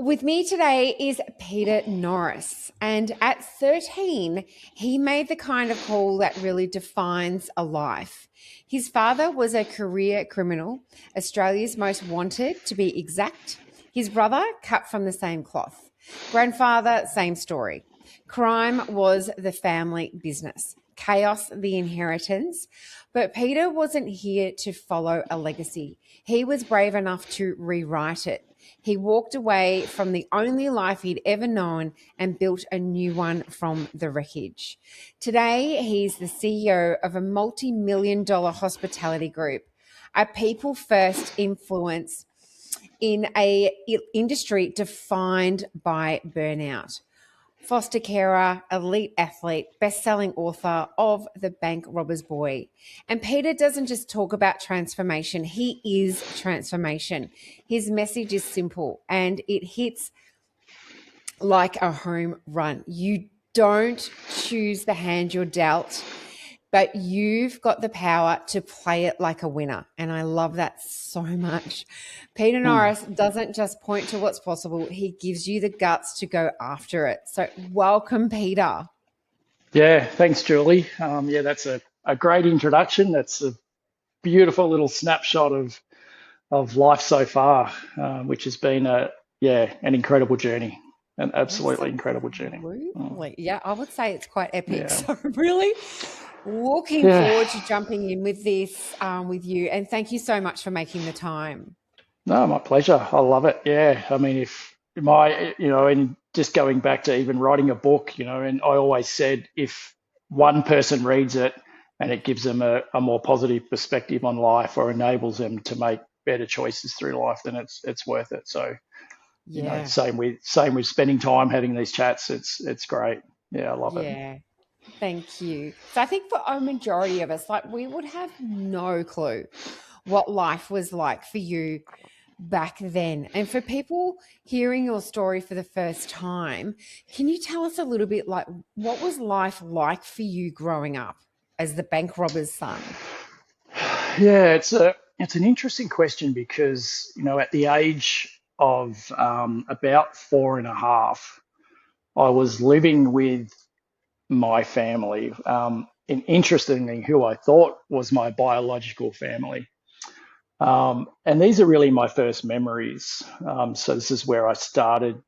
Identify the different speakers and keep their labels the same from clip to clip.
Speaker 1: With me today is Peter Norris, and at 13, he made the kind of call that really defines a life. His father was a career criminal, Australia's most wanted to be exact. His brother, cut from the same cloth. Grandfather, same story. Crime was the family business, chaos, the inheritance. But Peter wasn't here to follow a legacy. He was brave enough to rewrite it. He walked away from the only life he'd ever known and built a new one from the wreckage. Today, he's the CEO of a multi-million dollar hospitality group, a people first influence in a industry defined by burnout. Foster carer, elite athlete, best-selling author of The Bank Robber's Boy. And Peter doesn't just talk about transformation, he is transformation. His message is simple and it hits like a home run. You don't choose the hand you're dealt, but you've got the power to play it like a winner. And I love that so much. Peter Norris doesn't just point to what's possible, he gives you the guts to go after it. So welcome, Peter.
Speaker 2: Yeah, thanks, Julie. That's a great introduction. That's a beautiful little snapshot of life so far, which has been an incredible journey, an absolutely incredible journey.
Speaker 1: Absolutely. Yeah, I would say it's quite epic.
Speaker 2: Yeah,
Speaker 1: So really looking
Speaker 2: yeah.
Speaker 1: forward to jumping in with this with you. And thank you so much for making the time.
Speaker 2: No, my pleasure. I love it. Yeah, I mean, if my, and just going back to even writing a book, and I always said if one person reads it and it gives them a more positive perspective on life or enables them to make better choices through life, then it's worth it. So,
Speaker 1: Yeah.
Speaker 2: same with spending time having these chats. It's great. Yeah, I love it.
Speaker 1: Yeah. Thank you. So I think for a majority of us, like we would have no clue what life was like for you back then. And for people hearing your story for the first time, can you tell us a little bit like what was life like for you growing up as the bank robber's son?
Speaker 2: Yeah, it's an interesting question because at the age of about 4.5, I was living with my family, and interestingly, who I thought was my biological family. And these are really my first memories. So this is where I started,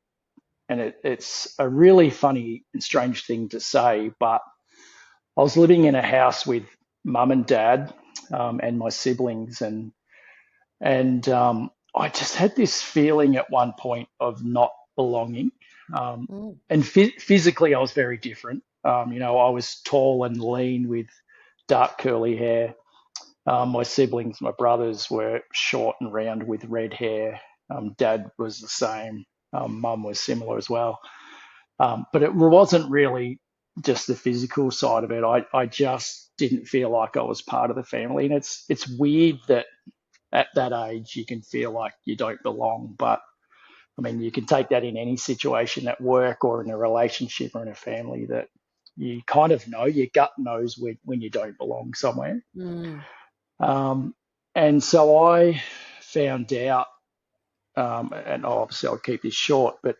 Speaker 2: and it's a really funny and strange thing to say, but I was living in a house with mum and dad, and my siblings, and I just had this feeling at one point of not belonging. Um,
Speaker 1: Mm.
Speaker 2: and physically, I was very different. I was tall and lean with dark curly hair. My siblings, my brothers, were short and round with red hair. Dad was the same. Mum was similar as well. But it wasn't really just the physical side of it. I just didn't feel like I was part of the family. And it's weird that at that age you can feel like you don't belong. But I mean, you can take that in any situation at work or in a relationship or in a family that you kind of know, your gut knows when you don't belong somewhere.
Speaker 1: Mm.
Speaker 2: Um, and so I found out, and obviously I'll keep this short, but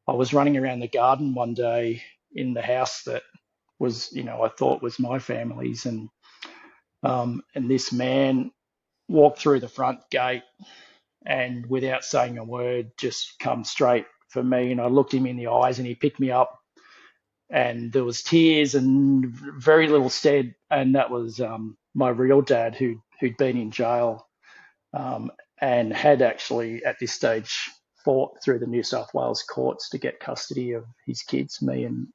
Speaker 2: I was running around the garden one day in the house that was, I thought was my family's, and this man walked through the front gate and without saying a word, just come straight for me. And I looked him in the eyes, and he picked me up, and there was tears and very little said. And that was my real dad, who'd been in jail, um, and had actually at this stage fought through the New South Wales courts to get custody of his kids, me and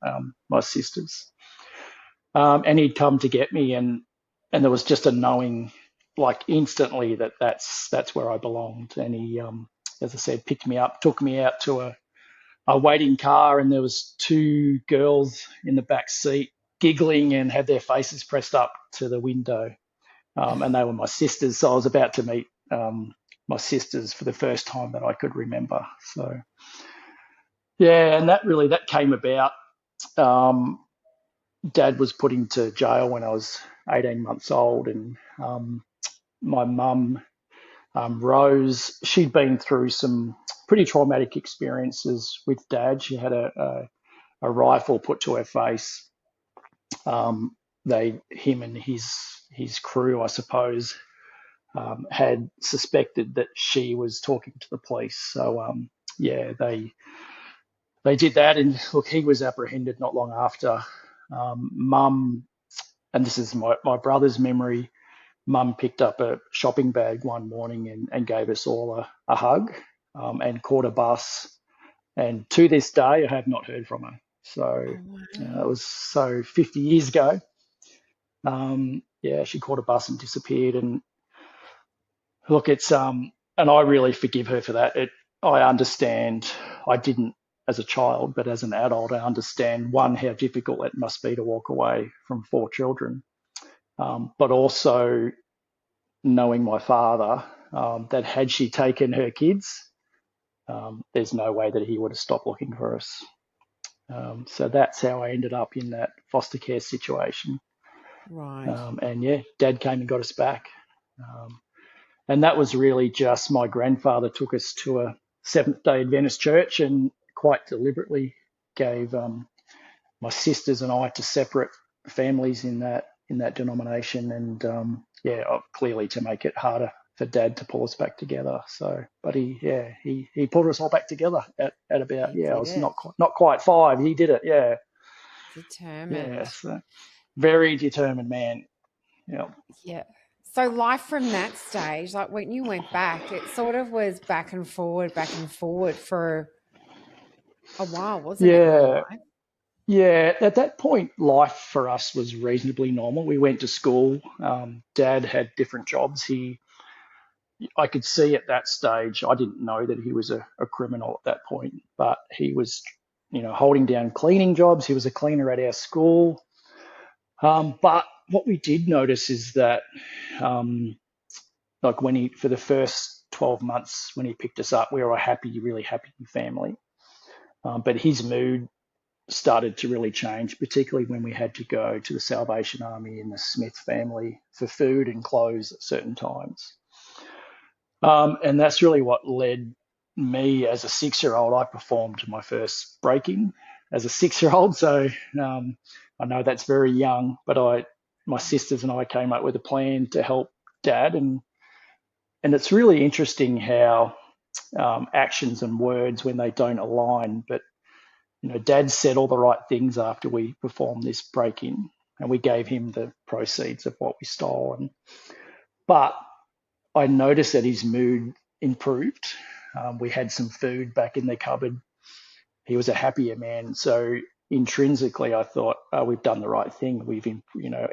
Speaker 2: my sisters. And he'd come to get me, and there was just a knowing, like instantly, that that's where I belonged. And he, as I said, picked me up, took me out to a waiting car, and there was two girls in the back seat giggling and had their faces pressed up to the window, and they were my sisters. So I was about to meet my sisters for the first time that I could remember. So yeah, and that came about. Um, Dad was put into jail when I was 18 months old, and my mum, Rose, she'd been through some pretty traumatic experiences with Dad. She had a rifle put to her face. Him and his crew, I suppose, had suspected that she was talking to the police. So yeah, they did that, and look, he was apprehended not long after. Mum, and this is my brother's memory. Mum picked up a shopping bag one morning and gave us all a hug, and caught a bus. And to this day, I have not heard from her. So
Speaker 1: Oh, wow.
Speaker 2: it was 50 years ago. Yeah, she caught a bus and disappeared. And look, and I really forgive her for that. I understand. I didn't as a child, but as an adult, I understand, one, how difficult it must be to walk away from 4 children, but also knowing my father, that had she taken her kids, there's no way that he would have stopped looking for us. So that's how I ended up in that foster care situation.
Speaker 1: Right.
Speaker 2: And yeah, Dad came and got us back. Um, and that was really just, my grandfather took us to a Seventh-day Adventist church and quite deliberately gave my sisters and I to separate families in that denomination, and clearly to make it harder for Dad to pull us back together. So, but he pulled us all back together at about,
Speaker 1: He
Speaker 2: I
Speaker 1: did
Speaker 2: was
Speaker 1: it.
Speaker 2: not quite 5. He did it, yeah.
Speaker 1: Determined.
Speaker 2: So very determined man. Yeah.
Speaker 1: Yeah. So life from that stage, like when you went back, it sort of was back and forward for a while, wasn't it, your
Speaker 2: Yeah.
Speaker 1: life?
Speaker 2: Yeah, at that point, life for us was reasonably normal. We went to school. Dad had different jobs. I could see at that stage, I didn't know that he was a criminal at that point, but he was, holding down cleaning jobs. He was a cleaner at our school. But what we did notice is that, like for the first 12 months when he picked us up, we were a happy, really happy family. But his mood started to really change, particularly when we had to go to the Salvation Army and the Smith family for food and clothes at certain times. And that's really what led me as a 6-year-old. I performed my first break-in as a 6-year-old. So I know that's very young, but my sisters and I came up with a plan to help Dad. And it's really interesting how actions and words, when they don't align, but Dad said all the right things after we performed this break-in, and we gave him the proceeds of what we stole. But I noticed that his mood improved. We had some food back in the cupboard. He was a happier man. So intrinsically, I thought, we've done the right thing.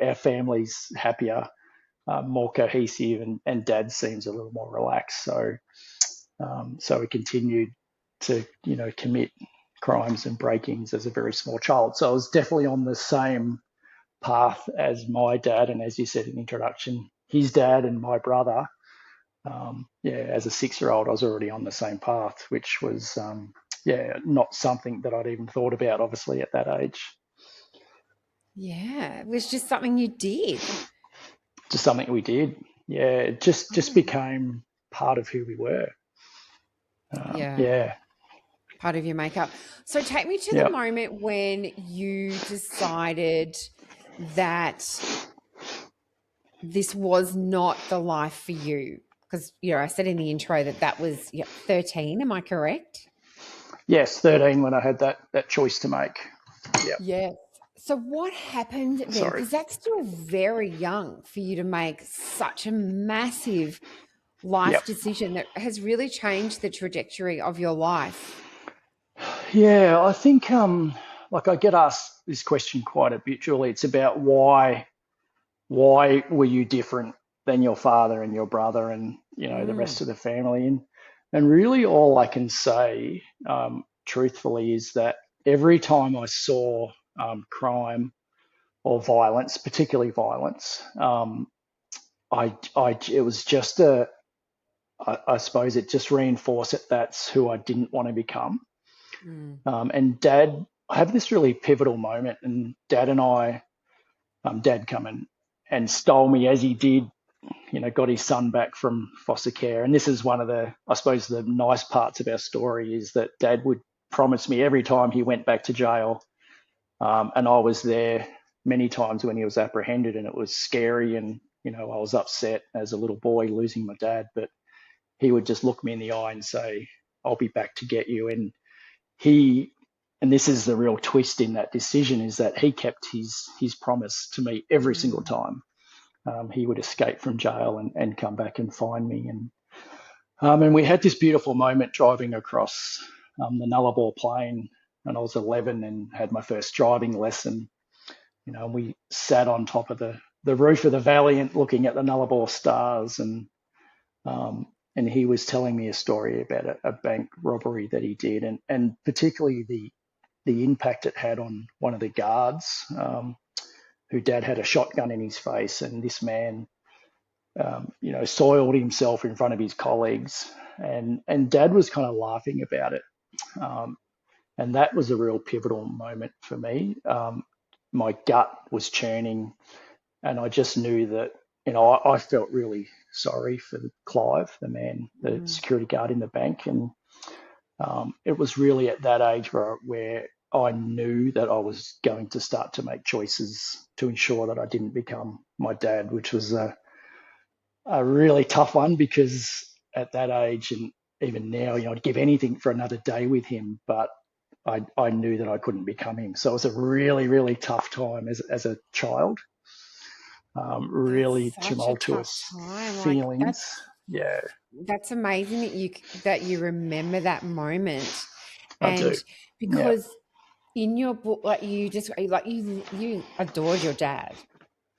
Speaker 2: Our family's happier, more cohesive, and Dad seems a little more relaxed. So we continued to, commit crimes and break-ins as a very small child. So I was definitely on the same path as my dad, and as you said in the introduction, his dad and my brother. As a 6-year-old, I was already on the same path, which was, not something that I'd even thought about, obviously, at that age.
Speaker 1: Yeah. It was just something you did.
Speaker 2: Just something we did. Yeah, it just became part of who we were.
Speaker 1: Yeah.
Speaker 2: Yeah.
Speaker 1: Part of your makeup. So take me to the
Speaker 2: Yeah.
Speaker 1: moment when you decided that this was not the life for you. Because, I said in the intro that was 13. Am I correct?
Speaker 2: Yes, 13 when I had that choice to make. Yeah.
Speaker 1: Yes. So what happened then?
Speaker 2: Sorry.
Speaker 1: Because that's still very young for you to make such a massive life
Speaker 2: Yep.
Speaker 1: decision that has really changed the trajectory of your life.
Speaker 2: Yeah, I think I get asked this question quite a bit, Julie. It's about why were you different than your father and your brother and the
Speaker 1: Mm,
Speaker 2: rest of the family, and really all I can say, truthfully, is that every time I saw crime or violence, particularly violence, it was just I suppose it just reinforced that that's who I didn't want to become.
Speaker 1: mm,
Speaker 2: And Dad, I have this really pivotal moment, and Dad and I, Dad come and stole me as he did got his son back from foster care. And this is one of the, I suppose, the nice parts of our story is that Dad would promise me every time he went back to jail, and I was there many times when he was apprehended, and it was scary, and I was upset as a little boy losing my dad, but he would just look me in the eye and say, "I'll be back to get you." And he, and this is the real twist in that decision, is that he kept his promise to me every single time. He would escape from jail and come back and find me. And we had this beautiful moment driving across the Nullarbor Plain, and I was 11 and had my first driving lesson. And we sat on top of the roof of the Valiant looking at the Nullarbor stars, and he was telling me a story about a bank robbery that he did, and particularly the impact it had on one of the guards, who Dad had a shotgun in his face, and this man, soiled himself in front of his colleagues, and Dad was kind of laughing about it, and that was a real pivotal moment for me. My gut was churning, and I just knew that, I felt really sorry for Clive, the man, the security guard in the bank, and it was really at that age where I knew that I was going to start to make choices to ensure that I didn't become my dad, which was a really tough one, because at that age, and even now, I'd give anything for another day with him, but I knew that I couldn't become him. So it was a really, really tough time as a child. Really
Speaker 1: That's such a tough
Speaker 2: tumultuous
Speaker 1: time. Like
Speaker 2: feelings. Yeah,
Speaker 1: that's amazing that you remember that moment,
Speaker 2: I do.
Speaker 1: and
Speaker 2: Yeah,
Speaker 1: because in your book, like you adored your dad.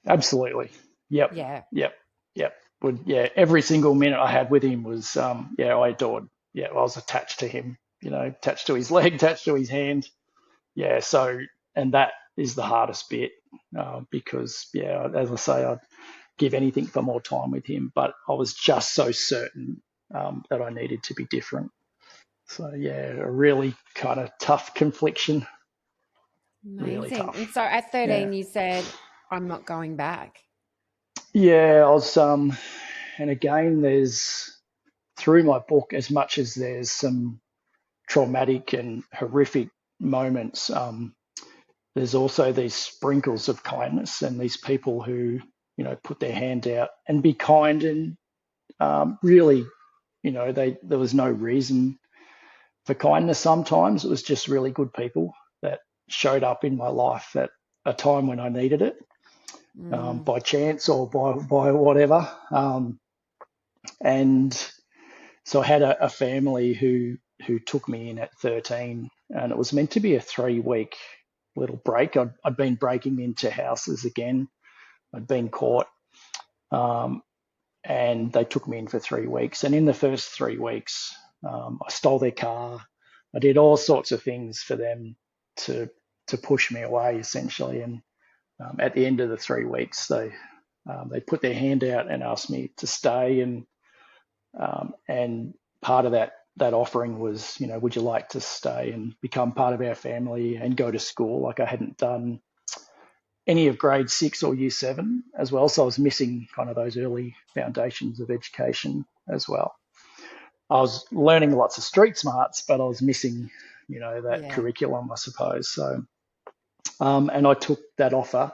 Speaker 2: absolutely. Yep,
Speaker 1: Yeah.
Speaker 2: yep, yep. Every single minute I had with him was, I adored. Yeah, I was attached to him, attached to his leg, attached to his hand. Yeah, so, and that is the hardest bit, because, as I say, I'd give anything for more time with him, but I was just so certain that I needed to be different. So, yeah, a really kind of tough confliction, really
Speaker 1: Amazing.
Speaker 2: tough.
Speaker 1: And so at
Speaker 2: Yeah.
Speaker 1: 13, you said, I'm not going back.
Speaker 2: Yeah, I was, and again, there's, through my book, as much as there's some traumatic and horrific moments, there's also these sprinkles of kindness, and these people who, put their hand out and be kind, and really, there was no reason for kindness sometimes. It was just really good people that showed up in my life at a time when I needed it,
Speaker 1: Mm,
Speaker 2: by chance or by whatever. And so I had a family who took me in at 13, and it was meant to be a 3 week little break. I'd been breaking into houses again. I'd been caught, um, and they took me in for 3 weeks. And in the first 3 weeks, I stole their car. I did all sorts of things for them to push me away, essentially. And at the end of the 3 weeks, they put their hand out and asked me to stay. And part of that offering was, would you like to stay and become part of our family and go to school? Like, I hadn't done any of grade 6 or year 7 as well, so I was missing kind of those early foundations of education as well. I was learning lots of street smarts, but I was missing, that
Speaker 1: yeah.
Speaker 2: curriculum, I suppose. So, and I took that offer.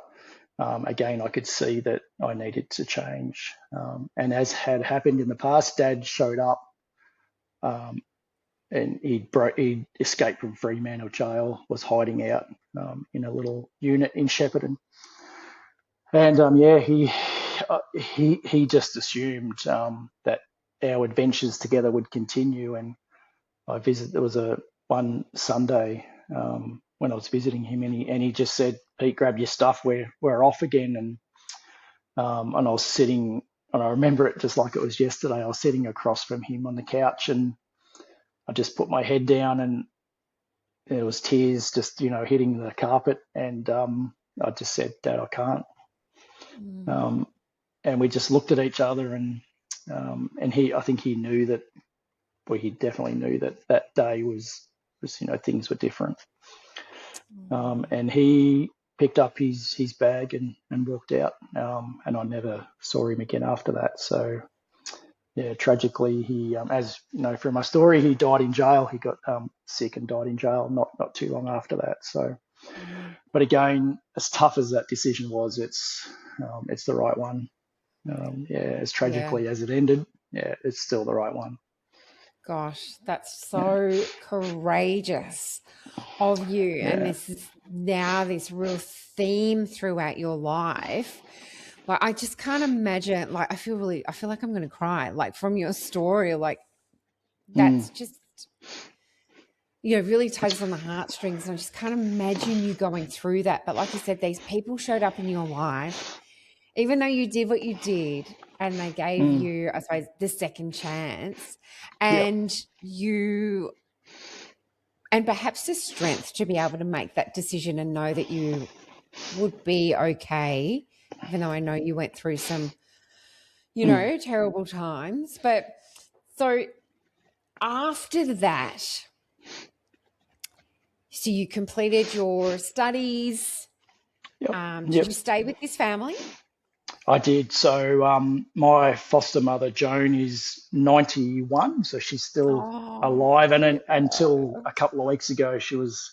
Speaker 2: Again, I could see that I needed to change. And as had happened in the past, Dad showed up, um, and he'd escaped from Fremantle jail, was hiding out in a little unit in Shepparton. And he just assumed that our adventures together would continue. And there was a one Sunday, when I was visiting him, and he just said, "Pete, grab your stuff. We're off again." And I was sitting, and I remember it just like it was yesterday. I was sitting across from him on the couch, and I just put my head down, and there was tears just hitting the carpet, and I just said, "Dad, I can't."
Speaker 1: Mm,
Speaker 2: Um, and we just looked at each other, and I think he knew that, well, he definitely knew that that day was things were different.
Speaker 1: mm,
Speaker 2: And he picked up his bag and walked out. And I never saw him again after that. So yeah, tragically, he, as you know from my story, he died in jail. He got sick and died in jail not too long after that. So,
Speaker 1: Mm.
Speaker 2: but again, as tough as that decision was, it's the right one. Yeah, as
Speaker 1: Yeah.
Speaker 2: tragically as it ended, yeah, it's still the right one.
Speaker 1: Gosh, that's
Speaker 2: Yeah,
Speaker 1: so courageous of you. And
Speaker 2: yeah,
Speaker 1: this is now this real theme throughout your life. Like, I just can't imagine, like, I feel like I'm going to cry, like, from your story. Like,
Speaker 2: mm,
Speaker 1: that's just, really tugs on the heartstrings. And I just can't imagine you going through that. But like you said, these people showed up in your life, even though you did what you did, and they gave
Speaker 2: mm,
Speaker 1: you, I suppose, the second chance,
Speaker 2: yep,
Speaker 1: and and perhaps the strength to be able to make that decision and know that you would be okay, even though I know you went through some,
Speaker 2: mm,
Speaker 1: terrible times. But so after that, so you completed your studies.
Speaker 2: yep,
Speaker 1: Did
Speaker 2: yep.
Speaker 1: you stay with this family?
Speaker 2: I did. So my foster mother Joan is 91, so she's still
Speaker 1: Oh,
Speaker 2: alive. And
Speaker 1: bless
Speaker 2: until
Speaker 1: her.
Speaker 2: a couple of weeks ago, she was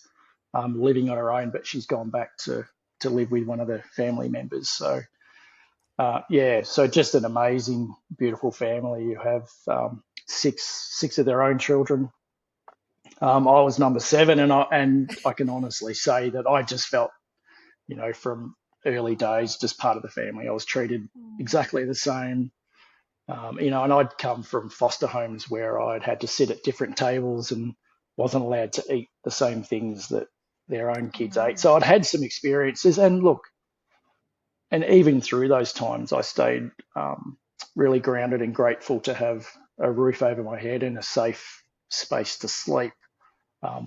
Speaker 2: living on her own, but she's gone back to live with one of the family members. So yeah, so just an amazing, beautiful family. You have six of their own children. I was number seven, and I can honestly say that I just felt, from early days, just part of the family. I was treated exactly the same. And I'd come from foster homes where I'd had to sit at different tables and wasn't allowed to eat the same things that their own
Speaker 1: Oh,
Speaker 2: kids ate.
Speaker 1: no.
Speaker 2: So I'd had some experiences, and look, and even through those times, I stayed really grounded and grateful to have a roof over my head and a safe space to sleep.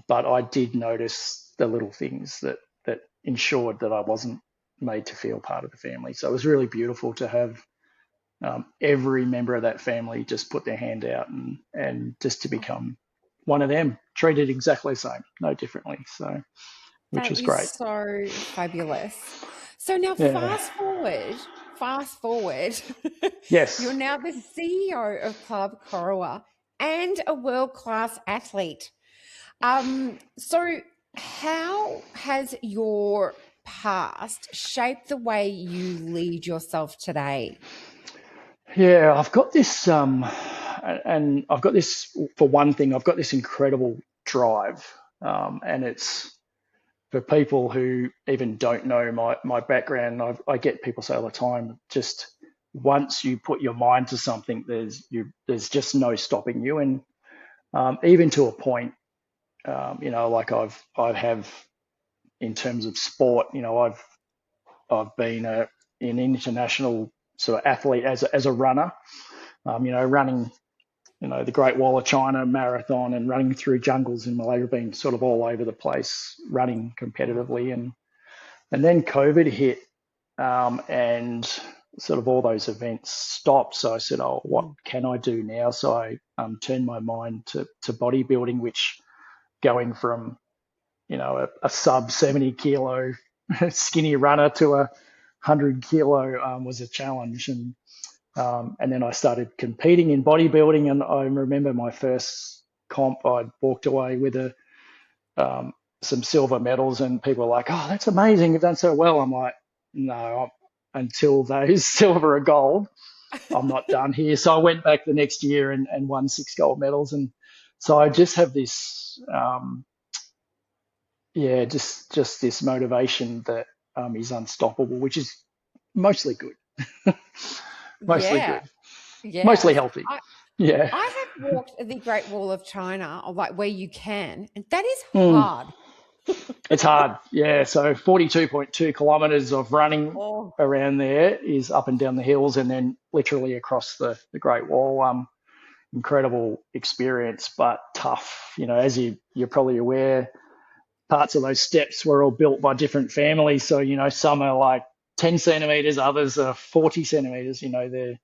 Speaker 2: But I did notice the little things that ensured that I wasn't made to feel part of the family. So it was really beautiful to have every member of that family just put their hand out and just to become one of them, treated exactly the same, no differently. So, which
Speaker 1: That
Speaker 2: was
Speaker 1: is
Speaker 2: great.
Speaker 1: so fabulous. So now
Speaker 2: Yeah.
Speaker 1: fast forward, you're
Speaker 2: Yes.
Speaker 1: now the CEO of Club Corowa and a world-class athlete. So how has your past shaped the way you lead yourself today?
Speaker 2: Yeah, I've got this, and I've got this for one thing. I've got this incredible drive, and it's for people who even don't know my background. I get people say all the time, just once you put your mind to something, there's just no stopping you, and even to a point, like I have in terms of sport. I've been an international sort of athlete as a runner. Running the Great Wall of China marathon and running through jungles in Malaysia, been sort of all over the place running competitively, and then COVID hit, and sort of all those events stopped. So I said, "Oh, what
Speaker 1: Mm.
Speaker 2: can I do now?" So I turned my mind to bodybuilding, which going from a sub 70 kilo skinny runner to a 100 kilo was a challenge, and then I started competing in bodybuilding. And I remember my first comp, I walked away with some silver medals, and people were like, "Oh, that's amazing! You've done so well." I'm like, "No, until those silver or gold, I'm not done here." So I went back the next year and won 6 gold medals, and so I just have this, yeah, just this motivation that is unstoppable, which is mostly good, mostly
Speaker 1: Yeah,
Speaker 2: good, mostly
Speaker 1: yeah.
Speaker 2: healthy.
Speaker 1: I
Speaker 2: Yeah.
Speaker 1: I have walked the Great Wall of China, or like where you can, and that is
Speaker 2: Mm.
Speaker 1: hard.
Speaker 2: It's hard, yeah. So 42.2 kilometres of running
Speaker 1: Oh,
Speaker 2: around there is up and down the hills, and then literally across the Great Wall. Incredible experience, but tough. As you're probably aware, parts of those steps were all built by different families. So some are like 10 centimetres, others are 40 centimetres. They're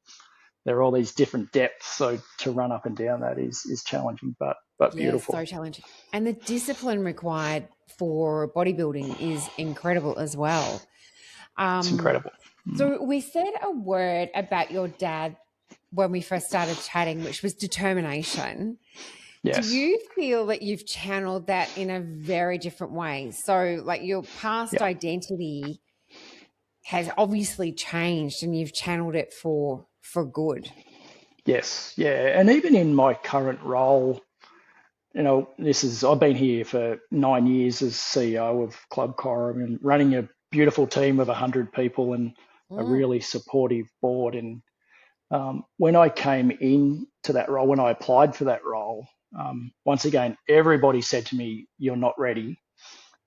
Speaker 2: there are all these different depths. So to run up and down that is challenging, but
Speaker 1: Yes,
Speaker 2: beautiful.
Speaker 1: so challenging. And the discipline required for bodybuilding is incredible as well.
Speaker 2: It's
Speaker 1: Um,
Speaker 2: incredible.
Speaker 1: so we said a word about your dad when we first started chatting, which was determination. Do
Speaker 2: Yes.
Speaker 1: you feel that you've channeled that in a very different way? So, like your past
Speaker 2: Yeah.
Speaker 1: identity has obviously changed, and you've channeled it for good.
Speaker 2: Yes. Yeah. And even in my current role, I've been here for 9 years as CEO of Club Coram and running a beautiful team of 100 people and a
Speaker 1: Mm,
Speaker 2: really supportive board. And when I came in to that role, when I applied for that role, once again, everybody said to me, "You're not ready.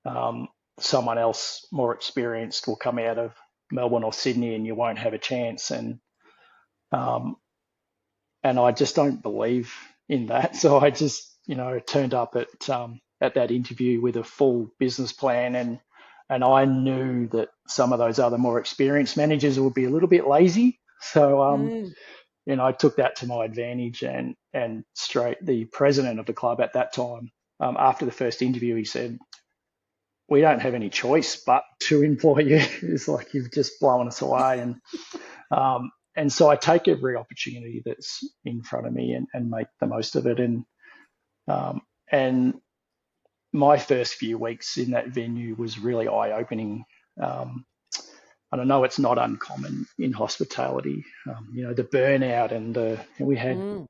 Speaker 2: Um, Someone else more experienced will come out of Melbourne or Sydney, and you won't have a chance." Um, and I just don't believe in that. So I just, turned up at that interview with a full business plan, and I knew that some of those other more experienced managers would be a little bit lazy. So
Speaker 1: mm,
Speaker 2: I took that to my advantage, and straight the president of the club at that time, after the first interview, he said, "We don't have any choice but to employ you." It's like you've just blown us away, and so I take every opportunity that's in front of me and make the most of it. Um, and my first few weeks in that venue was really eye opening. Um, and I know it's not uncommon in hospitality, the burnout and we had
Speaker 1: mm.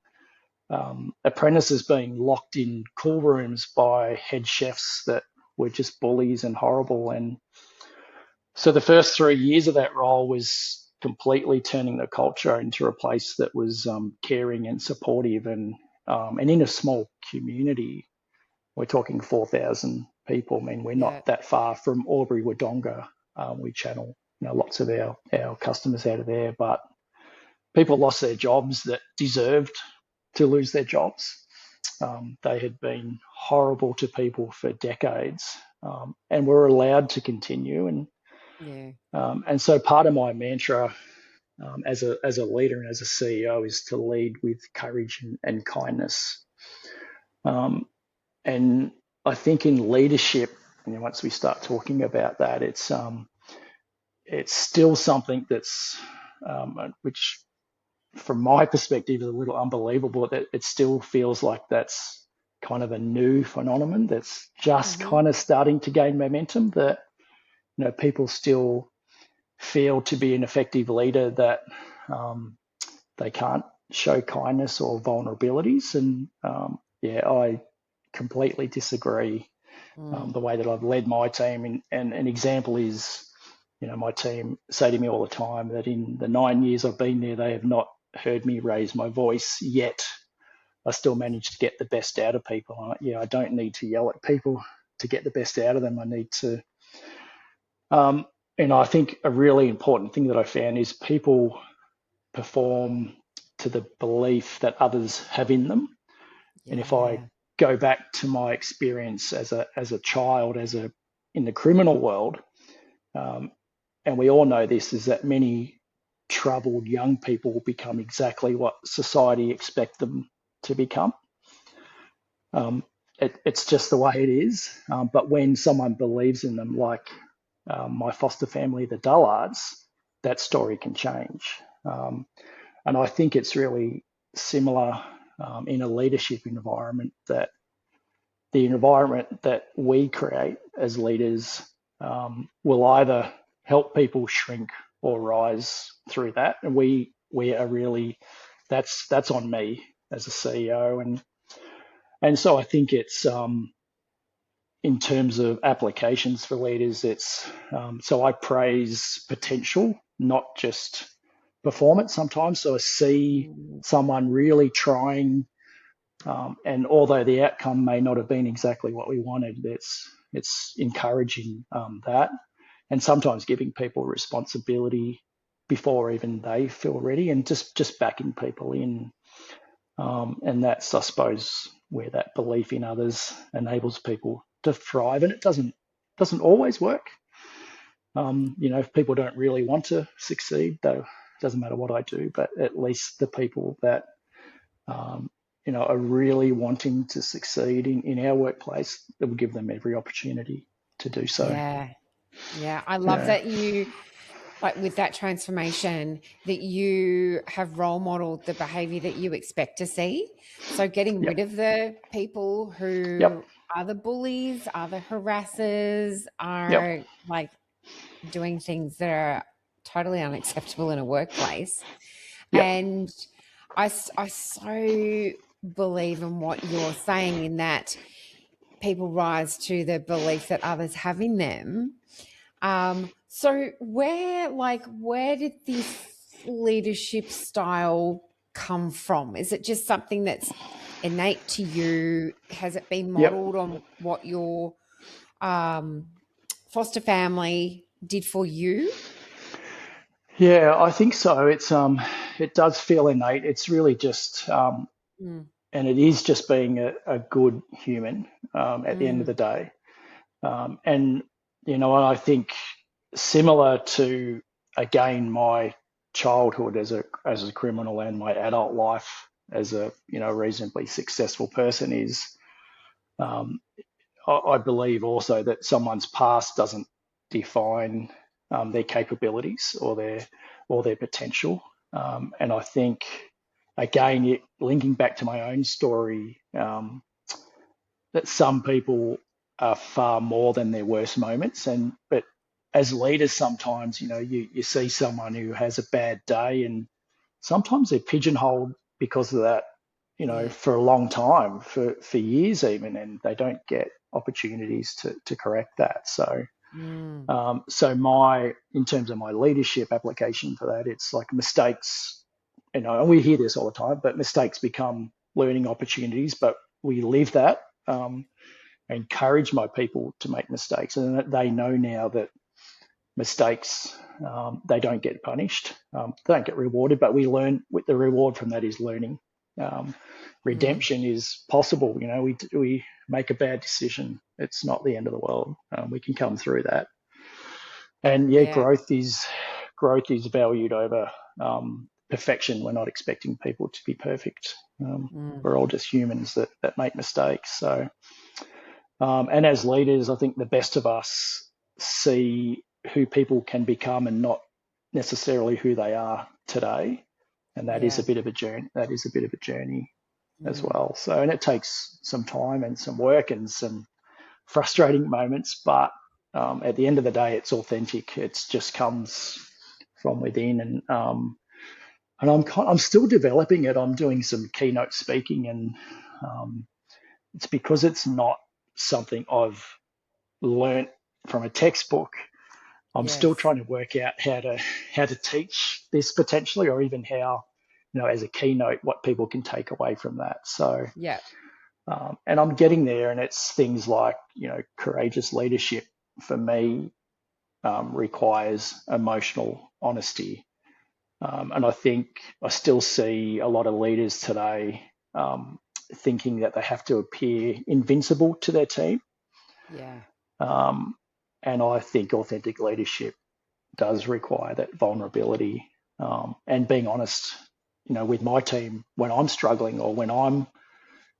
Speaker 2: apprentices being locked in cool rooms by head chefs that were just bullies and horrible. And so the first 3 years of that role was completely turning the culture into a place that was caring and supportive, and in a small community. We're talking 4,000 people. I mean, we're
Speaker 1: Yeah,
Speaker 2: not that far from Albury Wodonga. We channel lots of our customers out of there, but people lost their jobs that deserved to lose their jobs. They had been horrible to people for decades, and were allowed to continue.
Speaker 1: yeah,
Speaker 2: And so part of my mantra, as a leader and as a CEO, is to lead with courage and kindness. Um, and I think in leadership, once we start talking about that, it's still something that's which, from my perspective, is a little unbelievable. That it still feels like that's kind of a new phenomenon that's just
Speaker 1: hmm,
Speaker 2: kind of starting to gain momentum. That people still feel to be an effective leader that um, they can't show kindness or vulnerabilities. And yeah, I completely disagree.
Speaker 1: mm,
Speaker 2: The way that I've led my team, and an example is, my team say to me all the time that in the 9 years I've been there, they have not heard me raise my voice yet. I still manage to get the best out of people. I don't need to yell at people to get the best out of them. I need to, um, I think a really important thing that I found is people perform to the belief that others have in them. And if I
Speaker 1: yeah,
Speaker 2: go back to my experience as a child, in the criminal world, um, and we all know this, is that many troubled young people become exactly what society expect them to become. Um, it's just the way it is. But when someone believes in them, like my foster family, the Dullards, that story can change. And I think it's really similar in a leadership environment, that the environment that we create as leaders will either help people shrink or rise through that. And we are really, that's on me as a CEO. And so I think it's in terms of applications for leaders, it's so I praise potential, not just performance sometimes. So I see
Speaker 1: mm,
Speaker 2: someone really trying, and although the outcome may not have been exactly what we wanted, it's encouraging that, and sometimes giving people responsibility before even they feel ready, and just backing people in. And that's, I suppose, where that belief in others enables people to thrive. And it doesn't always work. If people don't really want to succeed, though, doesn't matter what I do, but at least the people that are really wanting to succeed in our workplace, that will give them every opportunity to do so.
Speaker 1: Yeah. Yeah. I love
Speaker 2: Yeah.
Speaker 1: that you, like with that transformation, that you have role modeled the behavior that you expect to see. So getting rid
Speaker 2: Yep.
Speaker 1: of the people who
Speaker 2: Yep.
Speaker 1: are the bullies, are the harassers,
Speaker 2: Yep.
Speaker 1: are like doing things that are totally unacceptable in a workplace.
Speaker 2: Yep.
Speaker 1: And I so believe in what you're saying, in that people rise to the belief that others have in them. So where did this leadership style come from? Is it just something that's innate to you? Has it been
Speaker 2: Yep.
Speaker 1: modeled on what your um, foster family did for you?
Speaker 2: Yeah, I think so. It does feel innate. It's really just
Speaker 1: Mm,
Speaker 2: and it is just being a good human at the end of
Speaker 1: mm,
Speaker 2: the day. And I think similar to, again, my childhood as a criminal and my adult life as a reasonably successful person is, um, I believe also that someone's past doesn't define their capabilities or their potential. And I think, again, linking back to my own story, that some people are far more than their worst moments. But as leaders, sometimes you see someone who has a bad day, and sometimes they're pigeonholed because of that,
Speaker 1: yeah.
Speaker 2: for a long time, for years even, and they don't get opportunities to correct that. So
Speaker 1: Mm,
Speaker 2: in terms of my leadership application for that, it's like mistakes, and we hear this all the time, but mistakes become learning opportunities. But we live that. I encourage my people to make mistakes, and they know now that mistakes, they don't get punished, they don't get rewarded, but we learn. With the reward from that is learning. Um,
Speaker 1: mm,
Speaker 2: Redemption is possible. We make a bad decision, it's not the end of the world. We can come through that, and yeah,
Speaker 1: yeah.
Speaker 2: growth is valued over perfection. We're not expecting people to be perfect.
Speaker 1: Mm,
Speaker 2: We're all just humans that make mistakes. So and as leaders, I think the best of us see who people can become and not necessarily who they are today. And that is a
Speaker 1: yeah.
Speaker 2: bit of a journey. That is a bit of a journey as
Speaker 1: Mm,
Speaker 2: well. So, and it takes some time and some work and some frustrating moments, but at the end of the day, it's authentic. It just comes from within, and I'm still developing it. I'm doing some keynote speaking, and it's because it's not something I've learnt from a textbook. I'm still
Speaker 1: yes.
Speaker 2: trying to work out how to teach this potentially, or even how, as a keynote, what people can take away from that. So,
Speaker 1: Yeah.
Speaker 2: and I'm getting there, and it's things like, courageous leadership for me requires emotional honesty. And I think I still see a lot of leaders today thinking that they have to appear invincible to their team.
Speaker 1: Yeah.
Speaker 2: Um, and I think authentic leadership does require that vulnerability, and being honest, with my team when I'm struggling or when I'm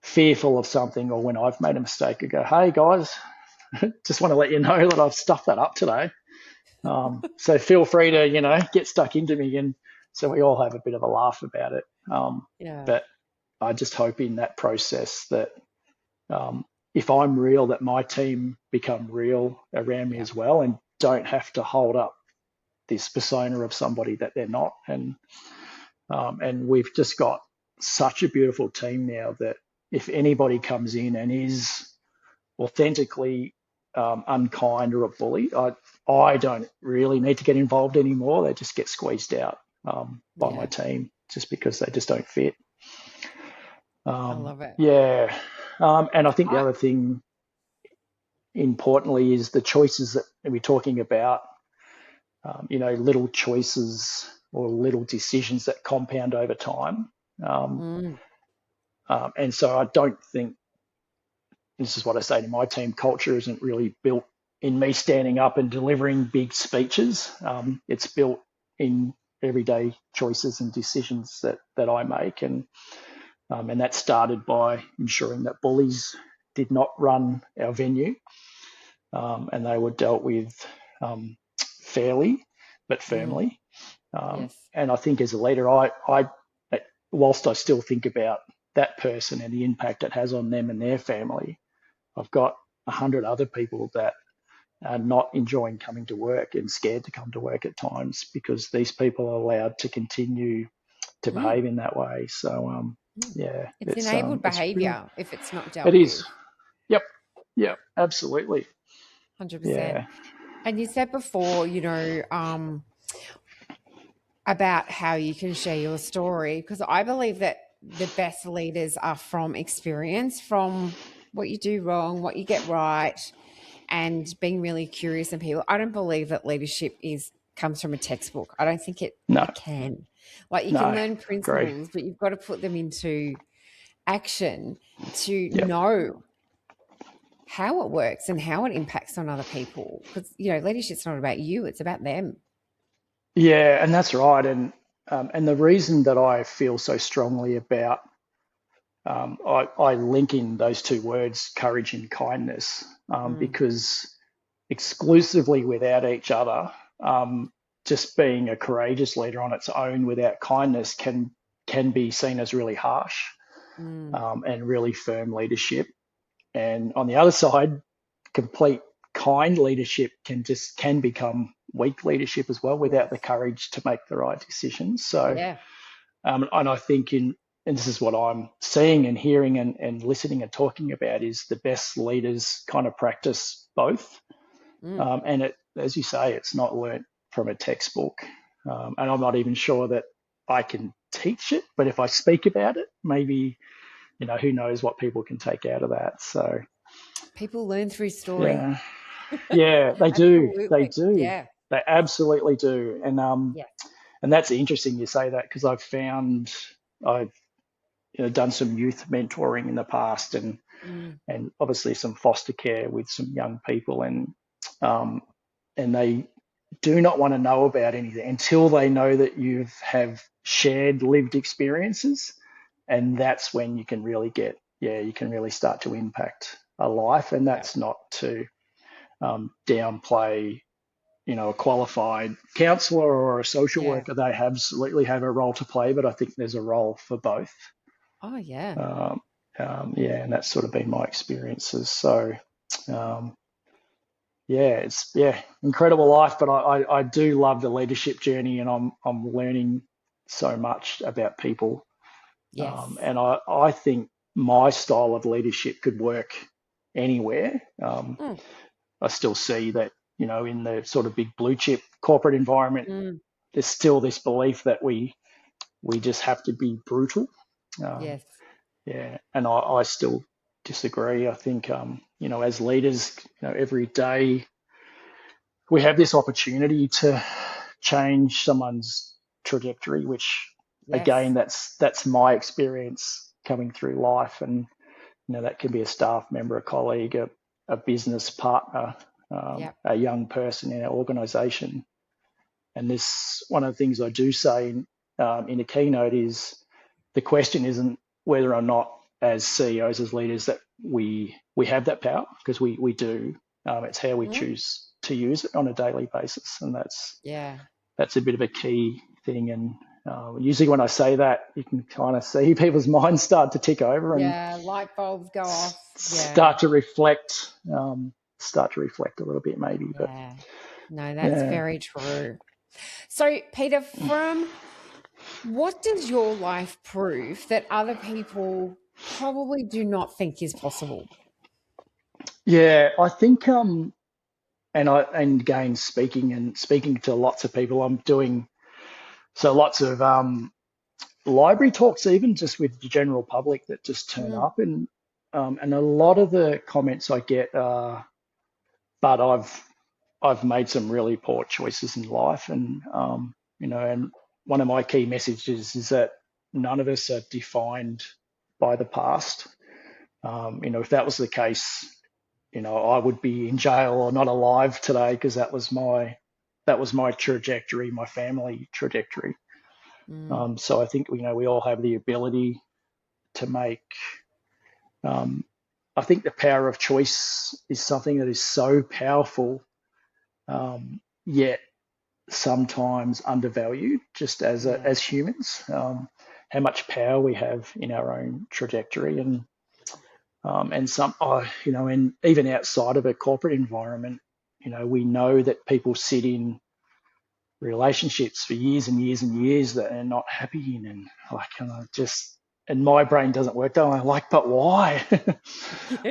Speaker 2: fearful of something or when I've made a mistake. I go, hey guys, just want to let you know that I've stuffed that up today. So feel free to, get stuck into me. And so we all have a bit of a laugh about it.
Speaker 1: Yeah.
Speaker 2: But I just hope in that process that if I'm real, that my team become real around me
Speaker 1: Yeah.
Speaker 2: as well, and don't have to hold up this persona of somebody that they're not. And we've just got such a beautiful team now that if anybody comes in and is authentically unkind or a bully, I don't really need to get involved anymore. They just get squeezed out by my
Speaker 1: Yeah.
Speaker 2: team just because they just don't fit.
Speaker 1: I love it.
Speaker 2: Yeah. And I think the
Speaker 1: I,
Speaker 2: other thing, importantly, is the choices that we're talking about, little choices or little decisions that compound over time. Um,
Speaker 1: mm,
Speaker 2: and so I don't think, this is what I say to my team, culture isn't really built in me standing up and delivering big speeches. It's built in everyday choices and decisions that I make, and that started by ensuring that bullies did not run our venue, and they were dealt with fairly but
Speaker 1: Mm.
Speaker 2: firmly.
Speaker 1: Yes.
Speaker 2: And I think as a leader, whilst I still think about that person and the impact it has on them and their family, I've got 100 other people that are not enjoying coming to work and scared to come to work at times because these people are allowed to continue to
Speaker 1: Mm.
Speaker 2: behave in that way. So,
Speaker 1: Mm.
Speaker 2: yeah,
Speaker 1: It's enabled
Speaker 2: it's really,
Speaker 1: behavior if it's not
Speaker 2: it
Speaker 1: dealt
Speaker 2: is.
Speaker 1: with.
Speaker 2: Yep. Yep. Absolutely.
Speaker 1: 100%.
Speaker 2: Yeah.
Speaker 1: And you said before, about how you can share your story, because I believe that the best leaders are from experience, from what you do wrong, what you get right, and being really curious in people. I don't believe that leadership comes from a textbook. I don't think
Speaker 2: No.
Speaker 1: it can. Like, you can
Speaker 2: No.
Speaker 1: learn
Speaker 2: Agree.
Speaker 1: principles, but you've got to put them into action to
Speaker 2: Yep.
Speaker 1: know how it works and how it impacts on other people. Because, leadership's not about you, it's about them.
Speaker 2: Yeah, and that's right. And the reason that I feel so strongly about I link in those two words, courage and kindness,
Speaker 1: Mm,
Speaker 2: because exclusively without each other, just being a courageous leader on its own without kindness can be seen as really harsh,
Speaker 1: mm,
Speaker 2: and really firm leadership. And on the other side, complete kind leadership can become weak leadership as well
Speaker 1: yes.
Speaker 2: without the courage to make the right decisions. So,
Speaker 1: Yeah.
Speaker 2: and I think and this is what I'm seeing and hearing and listening and talking about, is the best leaders kind of practice both.
Speaker 1: Mm.
Speaker 2: And as you say, it's not learnt from a textbook. And I'm not even sure that I can teach it, but if I speak about it, maybe, who knows what people can take out of that. So,
Speaker 1: People learn through story.
Speaker 2: yeah, yeah, they do. They
Speaker 1: Absolutely.
Speaker 2: do.
Speaker 1: Yeah.
Speaker 2: They absolutely do.
Speaker 1: Yeah.
Speaker 2: And that's interesting you say that, because I've done some youth mentoring in the past,
Speaker 1: Mm.
Speaker 2: and obviously some foster care with some young people, um, and they do not want to know about anything until they know that you have shared lived experiences, and that's when you can really start to impact a life. And
Speaker 1: Yeah.
Speaker 2: that's not to downplay a qualified counsellor or a social
Speaker 1: Yeah.
Speaker 2: worker. They absolutely have a role to play, but I think there's a role for both.
Speaker 1: Oh, yeah.
Speaker 2: Um, yeah, and that's sort of been my experiences. So, um, yeah, it's incredible life. But I do love the leadership journey, and I'm learning so much about people.
Speaker 1: Yes.
Speaker 2: And I think my style of leadership could work anywhere.
Speaker 1: Mm.
Speaker 2: I still see that in the sort of big blue chip corporate environment,
Speaker 1: Mm.
Speaker 2: there's still this belief that we just have to be brutal. Um,
Speaker 1: Yes.
Speaker 2: Yeah, and I still disagree. I think, as leaders, every day we have this opportunity to change someone's trajectory, which
Speaker 1: Yes.
Speaker 2: again, that's my experience coming through life. And, that can be a staff member, a colleague, a business partner,
Speaker 1: Yep.
Speaker 2: a young person in our organisation. And this, one of the things I do say in a keynote is, the question isn't whether or not as CEOs, as leaders, that we have that power, because we do. It's how we
Speaker 1: Mm.
Speaker 2: choose to use it on a daily basis, and
Speaker 1: Yeah.
Speaker 2: that's a bit of a key thing. And usually when I say that, you can kind of see people's minds start to tick over and
Speaker 1: Yeah. Light bulbs go off. Yeah.
Speaker 2: start to reflect, a little bit, maybe. But
Speaker 1: Yeah. No, that's
Speaker 2: yeah.
Speaker 1: very true. So, Peter, what does your life prove that other people probably do not think is possible?
Speaker 2: Yeah, I think and again, speaking to lots of people, I'm doing so lots of library talks, even just with the general public that just turn
Speaker 1: Mm.
Speaker 2: up, and a lot of the comments I get are, but I've made some really poor choices in life, and and one of my key messages is that none of us are defined by the past. If that was the case, I would be in jail or not alive today, because that was my trajectory, my family trajectory. So I think, we all have the ability to make, I think the power of choice is something that is so powerful, yet sometimes undervalued just as humans, how much power we have in our own trajectory. And and even outside of a corporate environment, we know that people sit in relationships for years and years and years that they're not happy in, and my brain doesn't work that way. I'm like, but why?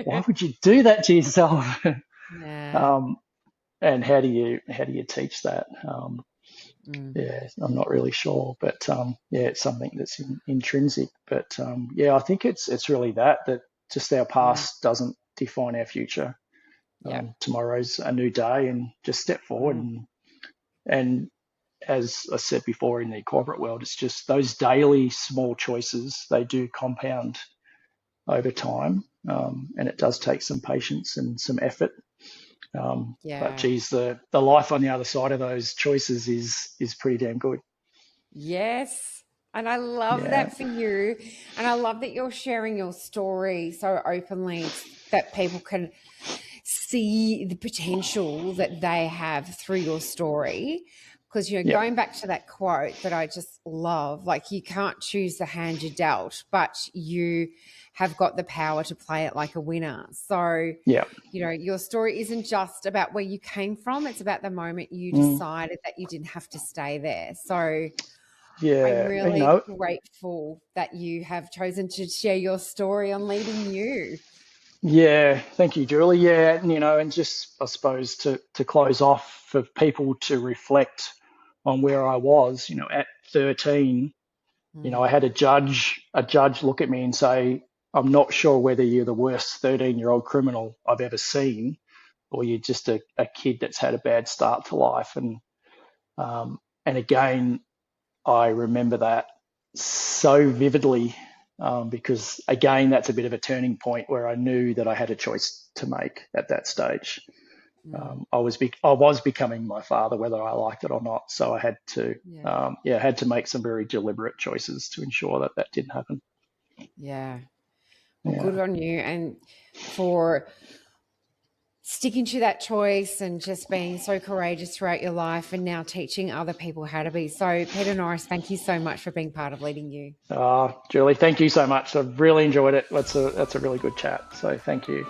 Speaker 2: Why would you do that to yourself?
Speaker 1: Yeah.
Speaker 2: And how do you teach that? Yeah, I'm not really sure, but it's something that's intrinsic. But I think it's really that just our past doesn't define our future.
Speaker 1: Yeah.
Speaker 2: Tomorrow's a new day, and just step forward. And as I said before, in the corporate world, it's just those daily small choices. They do compound over time, and it does take some patience and some effort. But
Speaker 1: Yeah.
Speaker 2: geez, the life on the other side of those choices is pretty damn good.
Speaker 1: Yes. And I love
Speaker 2: Yeah,
Speaker 1: that for you. And I love that you're sharing your story so openly that people can see the potential that they have through your story. Because,
Speaker 2: yeah,
Speaker 1: going back to that quote that I just love, like, you can't choose the hand you're dealt, but you have got the power to play it like a winner. So,
Speaker 2: yeah.
Speaker 1: your story isn't just about where you came from, it's about the moment you
Speaker 2: Mm,
Speaker 1: decided that you didn't have to stay there. So, I'm
Speaker 2: yeah,
Speaker 1: really grateful that you have chosen to share your story on Leading You.
Speaker 2: yeah. Thank you, Julie. Yeah, and just I suppose to close off, for people to reflect on where I was. At 13, I had a judge look at me and say, "I'm not sure whether you're the worst 13-year-old criminal I've ever seen, or you're just a kid that's had a bad start to life." And again, I remember that so vividly, because again, that's a bit of a turning point where I knew that I had a choice to make at that stage. I was becoming my father, whether I liked it or not. So I had to,
Speaker 1: Yeah.
Speaker 2: had to make some very deliberate choices to ensure that that didn't happen.
Speaker 1: Yeah. Well,
Speaker 2: Yeah,
Speaker 1: good on you. And for sticking to that choice and just being so courageous throughout your life and now teaching other people how to be. So, Peter Norris, thank you so much for being part of Leading You.
Speaker 2: Julie, thank you so much. I've really enjoyed it. That's a really good chat. So thank you.